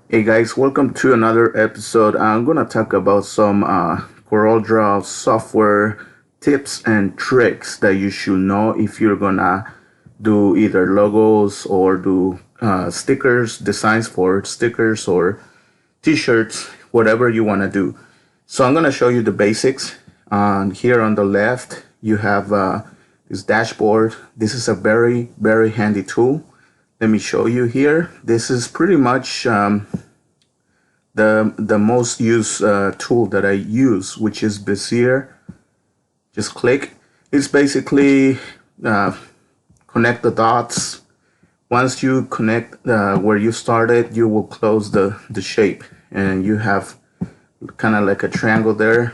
Hey guys, welcome to another episode. I'm gonna talk about some CorelDRAW software tips and tricks that you should know if you're gonna do either logos or do stickers, designs for stickers or t-shirts, whatever you wanna do. So I'm gonna show you the basics. Here on the left, you have this dashboard. This is a very handy tool. Let me show you here. This is pretty much the most used tool that I use, which is Bezier. Just click. It's basically connect the dots. Once you connect where you started, you will close the shape, and you have kind of like a triangle there,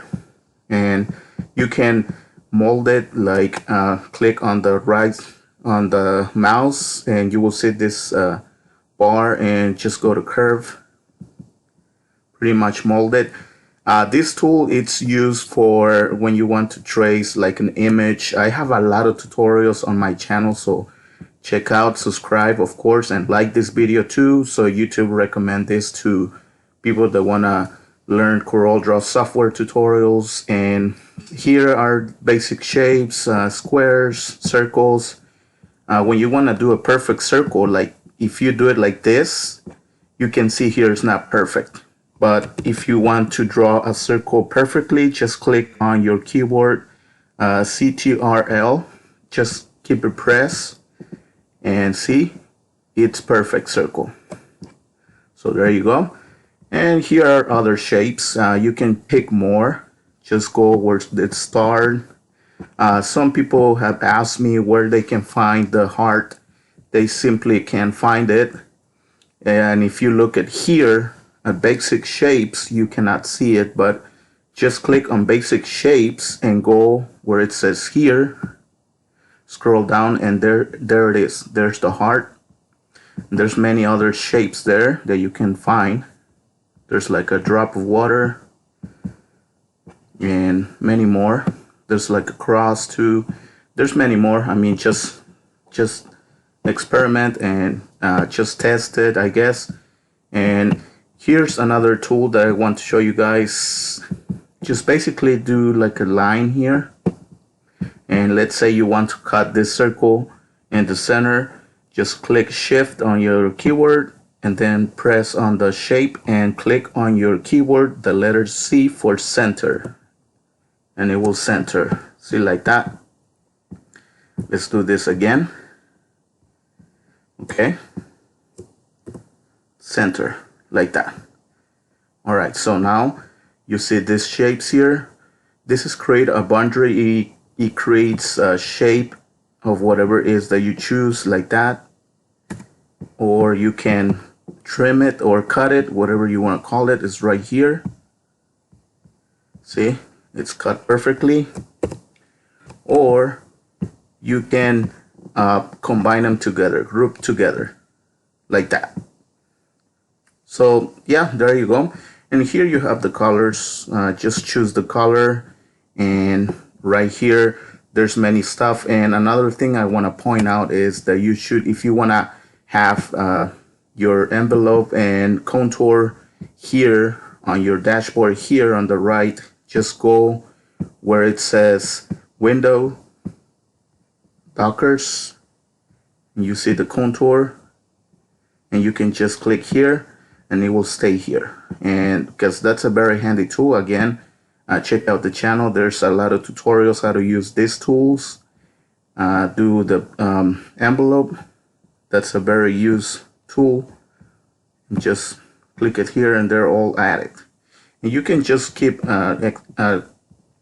and you can mold it like click on the right on the mouse, and you will see this bar, and just go to curve, pretty much mold it. This tool, it's used for when you want to trace like an image. I have a lot of tutorials on my channel, so check out, subscribe of course, and like this video too, so YouTube recommend this to people that want to learn CorelDRAW software tutorials. And here are basic shapes, squares, circles. When you want to do a perfect circle, like if you do it like this, you can see here it's not perfect. But if you want to draw a circle perfectly, just click on your keyboard, CTRL, just keep it pressed, and see, it's perfect circle. So there you go. And here are other shapes. You can pick more. Just go where it starts. Some people have asked me where they can find the heart. They simply can't find it. And if you look at here, basic shapes, you cannot see it, but just click on basic shapes and go where it says here, scroll down, and there it is. There's the heart. There's many other shapes there that you can find. There's like a drop of water and many more. There's like a cross too. There's many more. I mean, just experiment and just test it, I guess. And here's another tool that I want to show you guys. Just basically do like a line here, and let's say you want to cut this circle in the center. Just click shift on your keyboard and then press on the shape and click on your keyboard the letter C for center, and it will center. See, like that. Let's do this again. Okay, center, like that. All right, so now you see these shapes here. This is create a boundary. It creates a shape of whatever it is that you choose, like that. Or you can trim it or cut it, whatever you want to call it, is right here. See, it's cut perfectly. Or you can combine them together, group together, like that. So yeah, there you go. And here you have the colors. Just choose the color, and right here there's many stuff. And another thing I want to point out is that you should, if you want to have your envelope and contour here on your dashboard, here on the right, just go where it says window, dockers, and you see the contour, and you can just click here and it will stay here. And because that's a very handy tool, again, check out the channel. There's a lot of tutorials how to use these tools. Do the envelope. That's a very used tool. Just click it here and they're all added. And you can just keep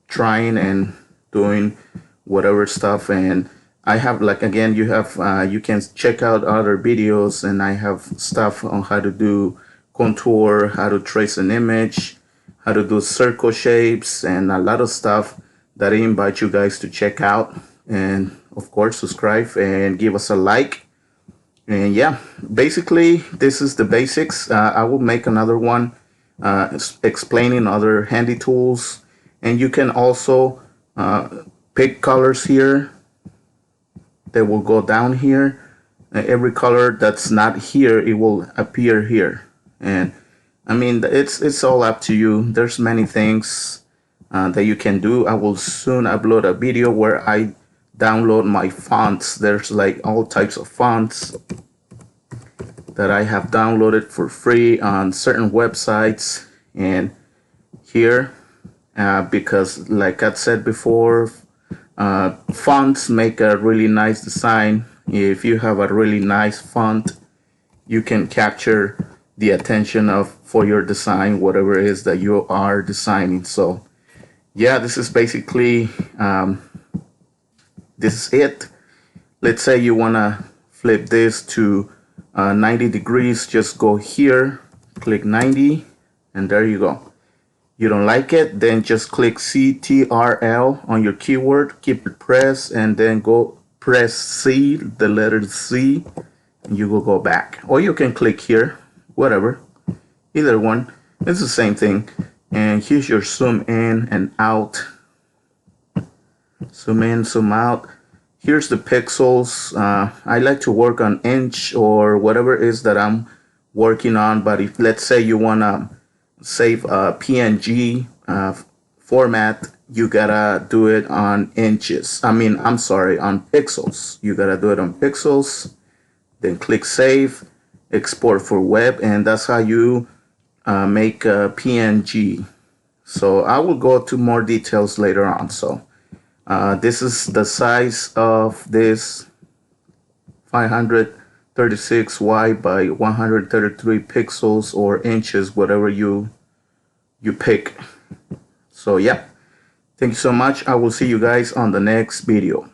trying and doing whatever stuff. And I have, like, again, you have you can check out other videos, and I have stuff on how to do contour, how to trace an image, how to do circle shapes, and a lot of stuff that I invite you guys to check out. And of course, subscribe and give us a like. And yeah, basically this is the basics. I will make another one explaining other handy tools, and you can also pick colors here. They will go down here. Every color that's not here, it will appear here. And I mean, it's all up to you. There's many things that you can do. I will soon upload a video where I download my fonts. There's like all types of fonts that I have downloaded for free on certain websites. And here, because like I said before, fonts make a really nice design. If you have a really nice font, you can capture the attention of for your design, whatever it is that you are designing. So yeah, this is basically this is it. Let's say you want to flip this to 90 degrees. Just go here, click 90, and there you go. You don't like it, then just click CTRL on your keyboard, keep it pressed, and then go press C, the letter C, and you will go back. Or you can click here, whatever, either one. It's the same thing. And here's your zoom in and out. Zoom in, zoom out. Here's the pixels. I like to work on inch or whatever it is that I'm working on. But if let's say you want to save a PNG format, you gotta do it on inches. I'm sorry, on pixels. You gotta do it on pixels. Then click save, export for web, and that's how you make a PNG. So I will go to more details later on. So this is the size of this 536 wide by 133 pixels or inches, whatever you pick. So yeah, thank you so much. I will see you guys on the next video.